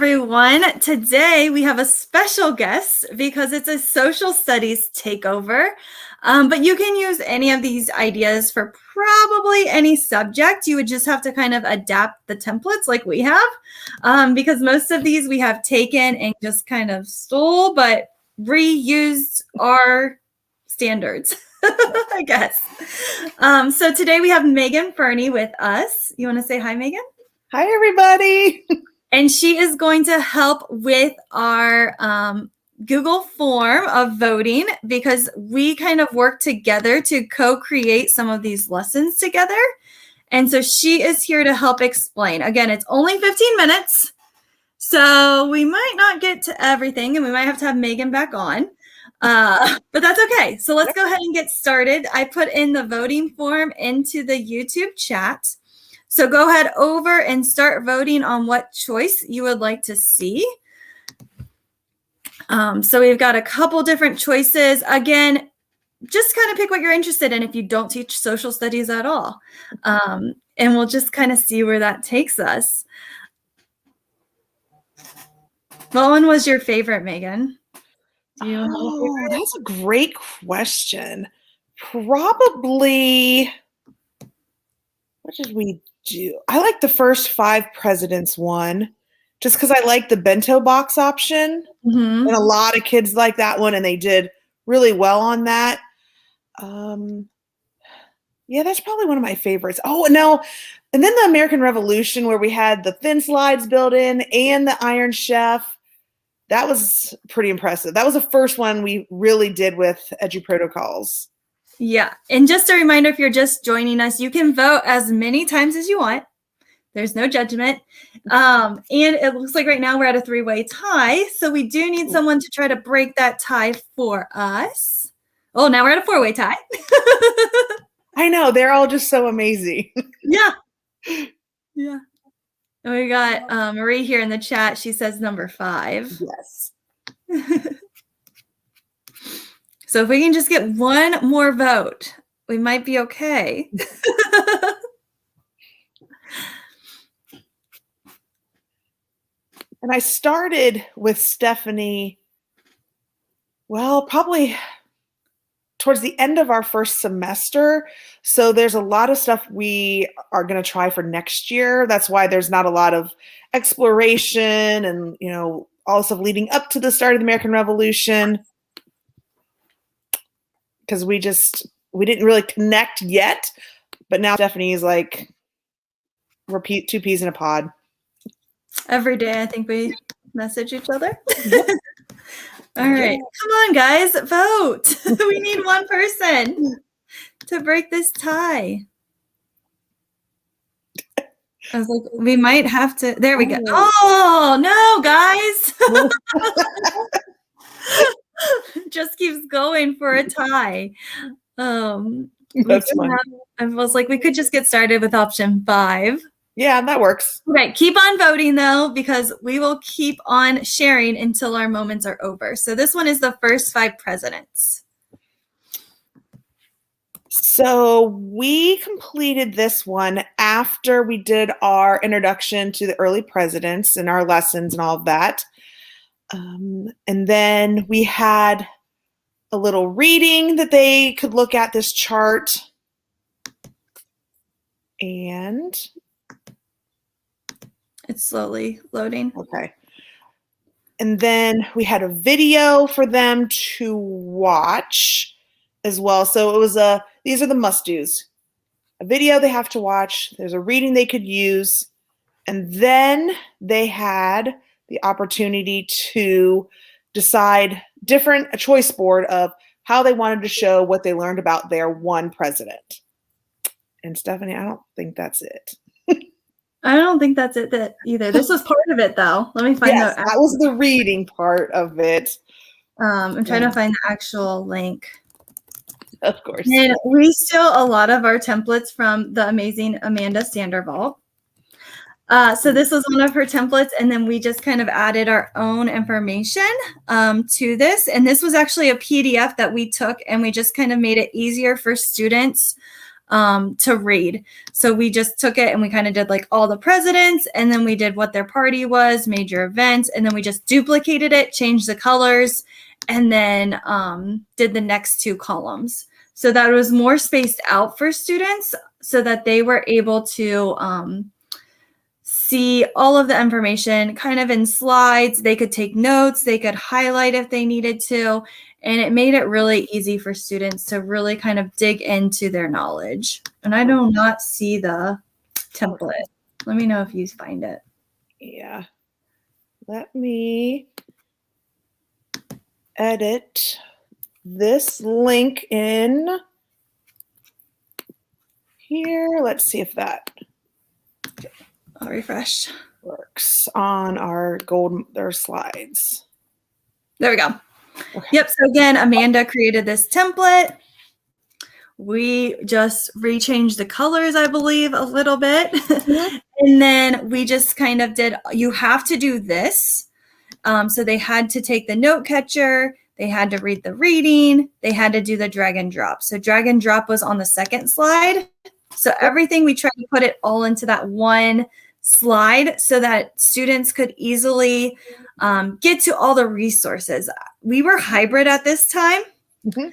everyone. Today we have a special guest because it's a social studies takeover. But you can use any of these ideas for probably any subject. You would just have to kind of adapt the templates like we have, because most of these we have taken and just kind of stole, but reused our standards, I guess. So today we have Megan Fernie with us. You want to say hi, Megan? Hi, everybody. And she is going to help with our Google form of voting because we kind of work together to co-create some of these lessons together. And so she is here to help explain. Again, it's only 15 minutes. So we might not get to everything and we might have to have Megan back on. But that's okay. So let's go ahead and get started. I put in the voting form into the YouTube chat. So go ahead over and start voting on what choice you would like to see. So we've got a couple different choices. Again, just kind of pick what you're interested in if you don't teach social studies at all. And we'll just kind of see where that takes us. What one was your favorite, Megan? That's a great question. Probably, what did we do? I like the first 5 presidents one, just because I like the bento box option. Mm-hmm. And a lot of kids like that one, and they did really well on that. Yeah, that's probably one of my favorites. Oh, no. And then the American Revolution, where we had the thin slides built in and the Iron Chef. That was pretty impressive. That was the first one we really did with Edu Protocols. Yeah. And just a reminder, if you're just joining us, you can vote as many times as you want. There's no judgment. And it looks like right now we're at a 3-way tie. So we do need someone to try to break that tie for us. Oh, now we're at a 4-way tie. I know. They're all just so amazing. Yeah. Yeah. And we got Marie here in the chat. She says number 5. Yes. So if we can just get one more vote, we might be okay. And I started with Stephanie, well, probably towards the end of our first semester. So there's a lot of stuff we are going to try for next year. That's why there's not a lot of exploration and, all the stuff leading up to the start of the American Revolution. Because we didn't really connect yet. But now Stephanie's like, repeat 2 peas in a pod. Every day, I think we message each other. All right. Come on, guys. Vote. We need one person to break this tie. I was like, we might have to. There we go. Oh, no, guys. Just keeps going for a tie. That's fun. I was like, we could just get started with option 5. Yeah, that works. Okay, keep on voting though, because we will keep on sharing until our moments are over. So this one is the first 5 presidents. So we completed this one after we did our introduction to the early presidents and our lessons and all of that. And then we had a little reading that they could look at this chart. And it's slowly loading. Okay. And then we had a video for them to watch as well. So it was these are the must-dos. A video they have to watch. There's a reading they could use. And then they had the opportunity to decide a choice board of how they wanted to show what they learned about their one president. And Stephanie, I don't think that's it. I don't think that's it either. This was part of it, though. Let me find out. That was the reading part of it. I'm trying to find the actual link. Of course. And we steal a lot of our templates from the amazing Amanda Sandoval. So this was one of her templates, and then we just kind of added our own information to this. And this was actually a PDF that we took, and we just kind of made it easier for students to read. So we just took it and we kind of did like all the presidents, and then we did what their party was, major events, and then we just duplicated it, changed the colors, and then did the next 2 columns. So that it was more spaced out for students so that they were able to see all of the information kind of in slides. They could take notes, they could highlight if they needed to, and it made it really easy for students to really kind of dig into their knowledge. And I do not see the template. Let me know if you find it. Yeah. Let me edit this link in here. Let's see if that I'll refresh. works on our slides. There we go. Okay. Yep. So again, Amanda created this template. We just rechanged the colors, I believe, a little bit. Mm-hmm. And then we just kind of did, you have to do this. So they had to take the note catcher, they had to read the reading, they had to do the drag and drop. So drag and drop was on the second slide. So everything, we tried to put it all into that one slide so that students could easily get to all the resources. We were hybrid at this time. Mm-hmm.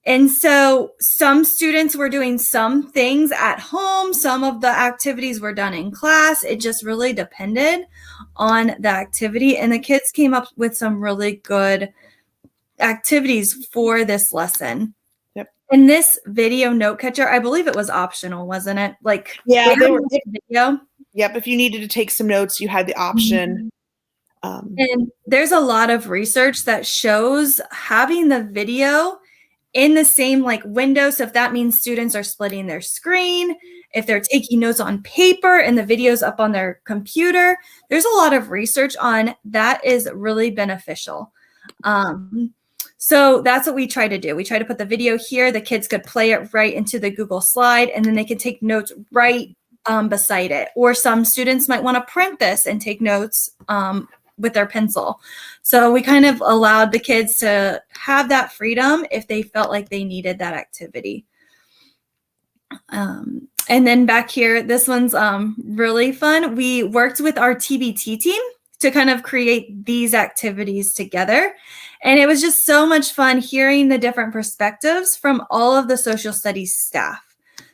And so some students were doing some things at home. Some of the activities were done in class. It just really depended on the activity. And the kids came up with some really good activities for this lesson. Yep. And this video note catcher, I believe it was optional, wasn't it? Like, yeah, they were video. Yep. If you needed to take some notes, you had the option. Mm-hmm. And there's a lot of research that shows having the video in the same like window. So if that means students are splitting their screen, if they're taking notes on paper and the video's up on their computer, there's a lot of research on that is really beneficial. So that's what we try to do. We try to put the video here. The kids could play it right into the Google slide, and then they could take notes right beside it. Or some students might want to print this and take notes with their pencil. So we kind of allowed the kids to have that freedom if they felt like they needed that activity. And then back here, this one's really fun. We worked with our TBT team to kind of create these activities together. And it was just so much fun hearing the different perspectives from all of the social studies staff.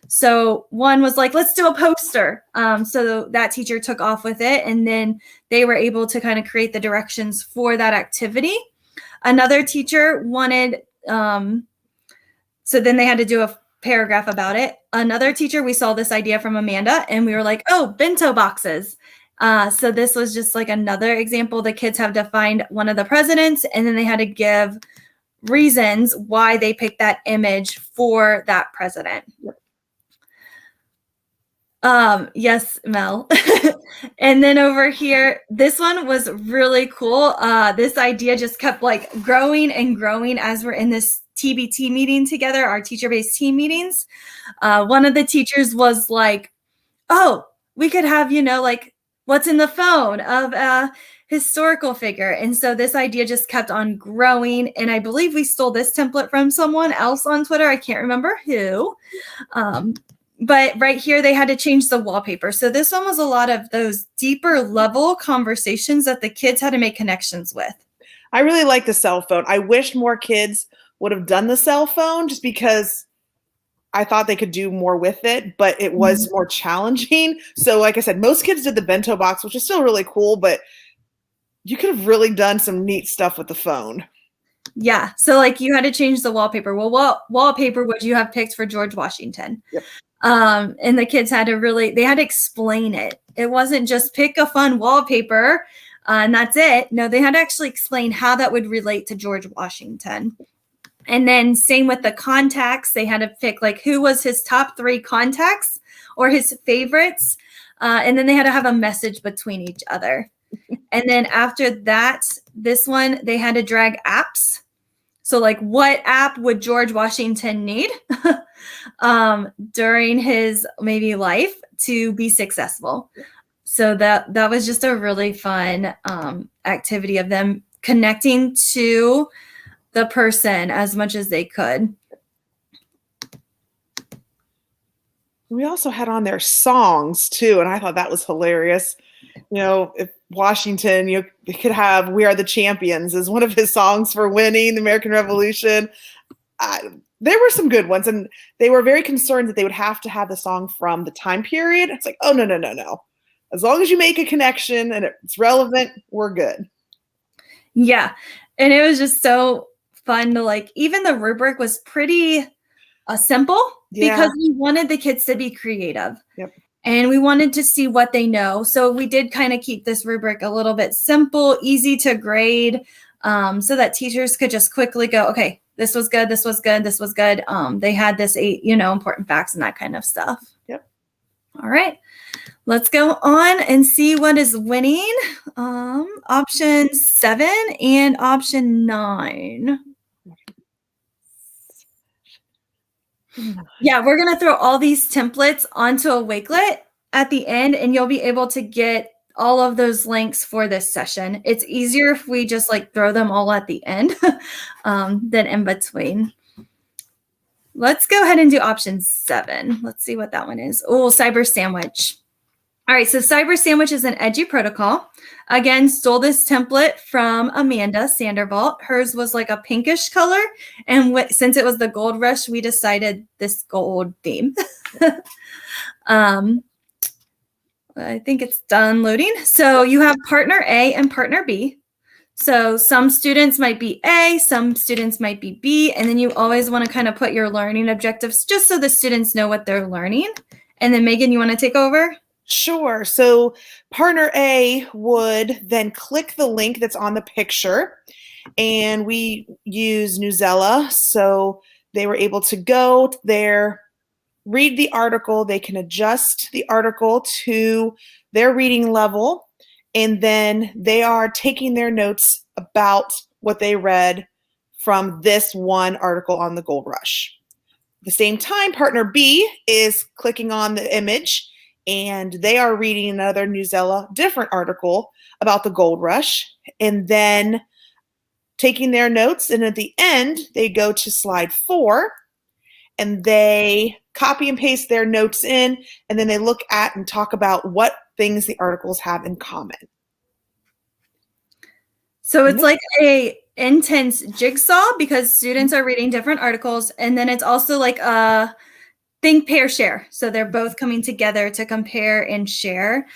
So one was like, let's do a poster. So that teacher took off with it, and then they were able to kind of create the directions for that activity. Another teacher wanted, so then they had to do a paragraph about it. Another teacher, we saw this idea from Amanda, and we were like, oh, bento boxes. So this was just like another example. The kids have to find one of the presidents, and then they had to give reasons why they picked that image for that president. Yes, Mel. And then over here, this one was really cool. This idea just kept like growing and growing as we're in this TBT meeting together, our teacher-based team meetings. One of the teachers was like, oh, we could have, like what's in the phone of a historical figure. And so this idea just kept on growing. And I believe we stole this template from someone else on Twitter. I can't remember who. But right here, they had to change the wallpaper. So this one was a lot of those deeper level conversations that the kids had to make connections with. I really like the cell phone. I wish more kids would have done the cell phone just because I thought they could do more with it, but it was more challenging. So like I said, most kids did the bento box, which is still really cool, but you could have really done some neat stuff with the phone. Yeah. So like you had to change the wallpaper. Well, what wallpaper would you have picked for George Washington? Yep. And the kids had to they had to explain it. It wasn't just pick a fun wallpaper and that's it. No, they had to actually explain how that would relate to George Washington. And then same with the contacts. They had to pick like who was his top 3 contacts or his favorites. And then they had to have a message between each other. And then after that, this one, they had to drag apps. So like what app would George Washington need during his maybe life to be successful? So that was just a really fun activity of them connecting to the person as much as they could. We also had on there songs too, and I thought that was hilarious. If Washington, could have "We Are the Champions" as one of his songs for winning the American Revolution. There were some good ones, and they were very concerned that they would have to have the song from the time period. It's like, oh, no, no, no, no. As long as you make a connection and it's relevant, we're good. Yeah. And it was just so fun to even the rubric was pretty simple because we wanted the kids to be creative. Yep. And we wanted to see what they know. So we did kind of keep this rubric a little bit simple, easy to grade, so that teachers could just quickly go, okay, this was good, this was good, this was good. They had this 8, important facts and that kind of stuff. Yep. All right. Let's go on and see what is winning. Option 7 and option 9. Yeah, we're going to throw all these templates onto a Wakelet at the end, and you'll be able to get all of those links for this session. It's easier if we just throw them all at the end than in between. Let's go ahead and do option 7. Let's see what that one is. Oh, Cyber Sandwich. All right, so Cyber Sandwich is an edgy protocol. Again, stole this template from Amanda Sandervault. Hers was like a pinkish color, and since it was the gold rush, we decided this gold theme. I think it's done loading. So you have partner A and partner B. So some students might be A, some students might be B, and then you always want to kind of put your learning objectives just so the students know what they're learning. And then Megan, you want to take over? Sure. So partner A would then click the link that's on the picture, and we use Newsela. So they were able to go there, read the article. They can adjust the article to their reading level, and then they are taking their notes about what they read from this one article on the Gold Rush. At the same time, partner B is clicking on the image, and they are reading another Newsela different article about the Gold Rush, and then taking their notes. And at the end, they go to slide 4, and they copy and paste their notes in, and then they look at and talk about what things the articles have in common. So it's like a intense jigsaw because students are reading different articles, and then it's also like a think, pair, share. So they're both coming together to compare and share,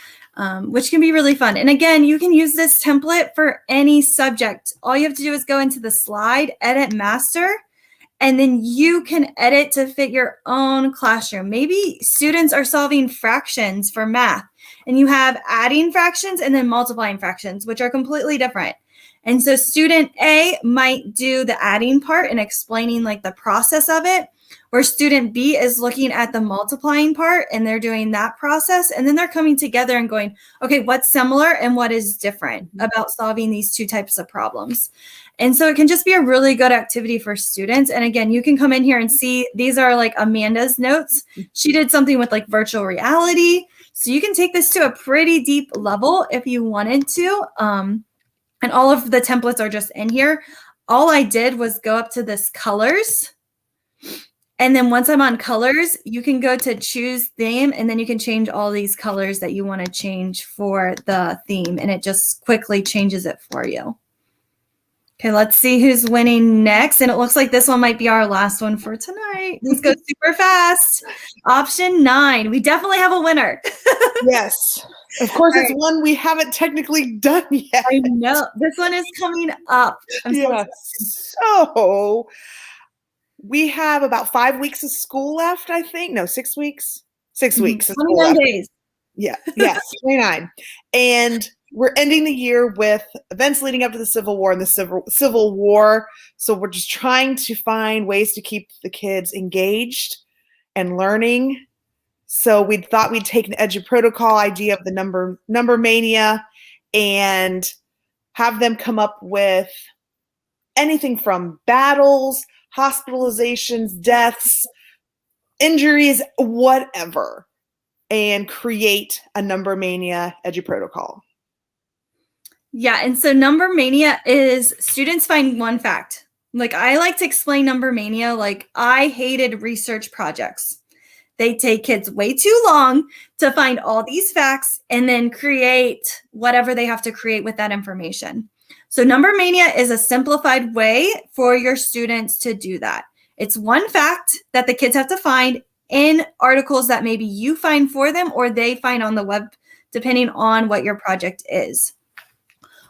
which can be really fun. And again, you can use this template for any subject. All you have to do is go into the slide, edit master, and then you can edit to fit your own classroom. Maybe students are solving fractions for math, and you have adding fractions and then multiplying fractions, which are completely different. And so student A might do the adding part and explaining the process of it, where student B is looking at the multiplying part and they're doing that process. And then they're coming together and going, okay, what's similar and what is different about solving these two types of problems? And so it can just be a really good activity for students. And again, you can come in here and see, these are Amanda's notes. She did something with virtual reality. So you can take this to a pretty deep level if you wanted to. And all of the templates are just in here. All I did was go up to this colors. And then once I'm on colors, you can go to choose theme, and then you can change all these colors that you want to change for the theme, and it just quickly changes it for you. Okay, let's see who's winning next. And it looks like this one might be our last one for tonight. This goes super fast. Option 9. We definitely have a winner. Yes. Of course, it's one we haven't technically done yet. I know. This one is coming up. So we have about 5 weeks of school left, I think. No, 6 weeks. 6 weeks of school 29 left. days. Yeah. Yes. 29. And we're ending the year with events leading up to the Civil War and the Civil War. So we're just trying to find ways to keep the kids engaged and learning. So we thought we'd take an Edu Protocol idea of the number Mania and have them come up with anything from battles, hospitalizations, deaths, injuries, whatever, and create a Number Mania Edu Protocol. Yeah, and so Number Mania is students find one fact. I like to explain Number Mania I hated research projects. They take kids way too long to find all these facts and then create whatever they have to create with that information. So Number Mania is a simplified way for your students to do that. It's one fact that the kids have to find in articles that maybe you find for them or they find on the web, depending on what your project is.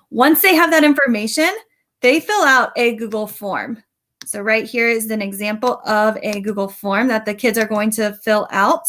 Once they have that information, they fill out a Google form. So right here is an example of a Google form that the kids are going to fill out.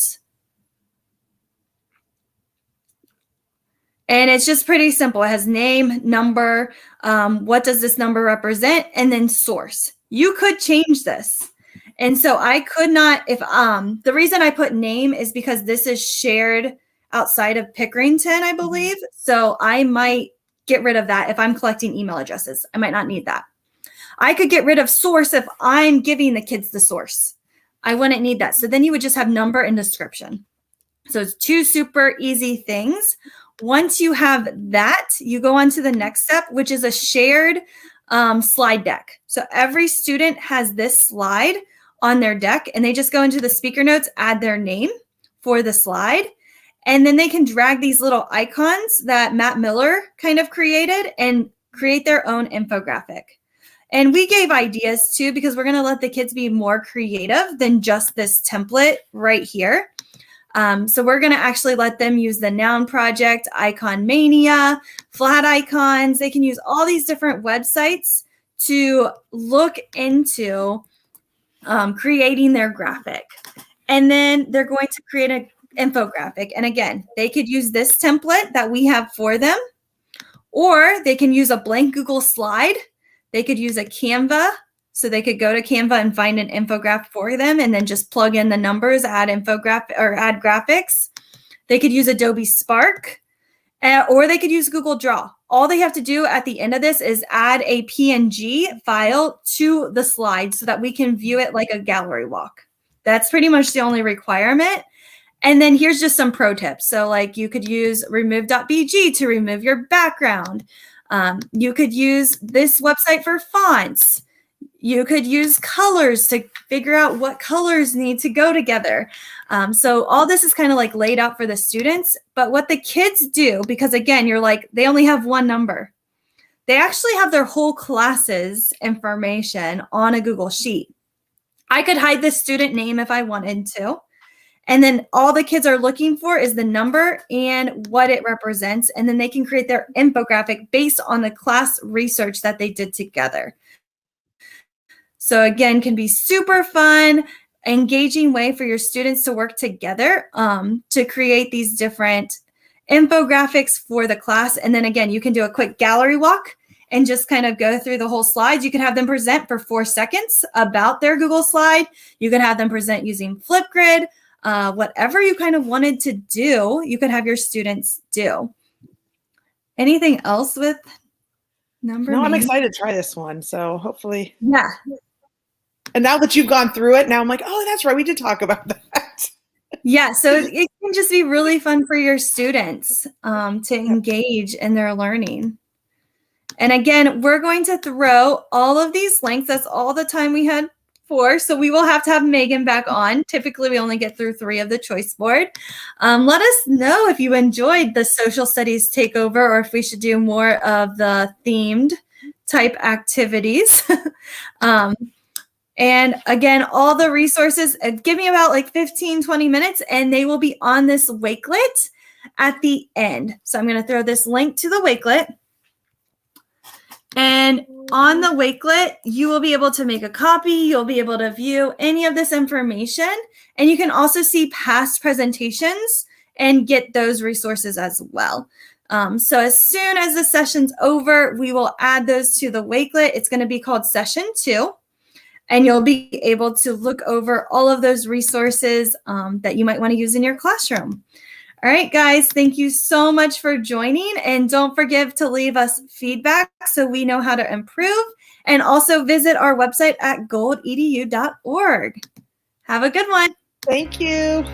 And it's just pretty simple. It has name, number, what does this number represent, and then source. You could change this. And so I could not, if the reason I put name is because this is shared outside of Pickerington, I believe. So I might get rid of that if I'm collecting email addresses. I might not need that. I could get rid of source if I'm giving the kids the source. I wouldn't need that. So then you would just have number and description. So it's two super easy things. Once you have that, you go on to the next step, which is a shared slide deck. So every student has this slide on their deck, and they just go into the speaker notes, add their name for the slide, and then they can drag these little icons that Matt Miller kind of created and create their own infographic. And we gave ideas too, because we're going to let the kids be more creative than just this template right here. So we're going to actually let them use the Noun Project, Icon Mania, Flat Icons. They can use all these different websites to look into creating their graphic. And then they're going to create an infographic. And again, they could use this template that we have for them, or they can use a blank Google slide. They could use a Canva. So they could go to Canva and find an infographic for them and then just plug in the numbers, add infographic or add graphics. They could use Adobe Spark, or they could use Google Draw. All they have to do at the end of this is add a PNG file to the slide so that we can view it like a gallery walk. That's pretty much the only requirement. And then here's just some pro tips. So like you could use remove.bg to remove your background. You could use this website for fonts. You could use colors to figure out what colors need to go together. So all this is kind of like laid out for the students, but what the kids do, because again, you're like, they only have one number. They actually have their whole class's information on a Google Sheet. I could hide the student name if I wanted to. And then all the kids are looking for is the number and what it represents. And then they can create their infographic based on the class research that they did together. So again, can be super fun, engaging way for your students to work together to create these different infographics for the class. And then again, you can do a quick gallery walk and just kind of go through the whole slides. You can have them present for 4 seconds about their Google slide. You can have them present using Flipgrid. Whatever you kind of wanted to do, you could have your students do. Anything else with Number Mania? I'm excited to try this one. So hopefully. Yeah. And now that you've gone through it, now I'm like, oh, that's right. We did talk about that. Yeah. So it can just be really fun for your students to engage in their learning. And again, we're going to throw all of these links. That's all the time we had for. So we will have to have Megan back on. Typically, we only get through 3 of the choice board. Let us know if you enjoyed the social studies takeover or if we should do more of the themed type activities. And again, all the resources, give me about like 15, 20 minutes, and they will be on this Wakelet at the end. So I'm going to throw this link to the Wakelet. And on the Wakelet, you will be able to make a copy. You'll be able to view any of this information. And you can also see past presentations and get those resources as well. So as soon as the session's over, we will add those to the Wakelet. It's going to be called Session 2. And you'll be able to look over all of those resources that you might want to use in your classroom. All right, guys, thank you so much for joining. And don't forget to leave us feedback so we know how to improve. And also visit our website at goldedu.org. Have a good one. Thank you.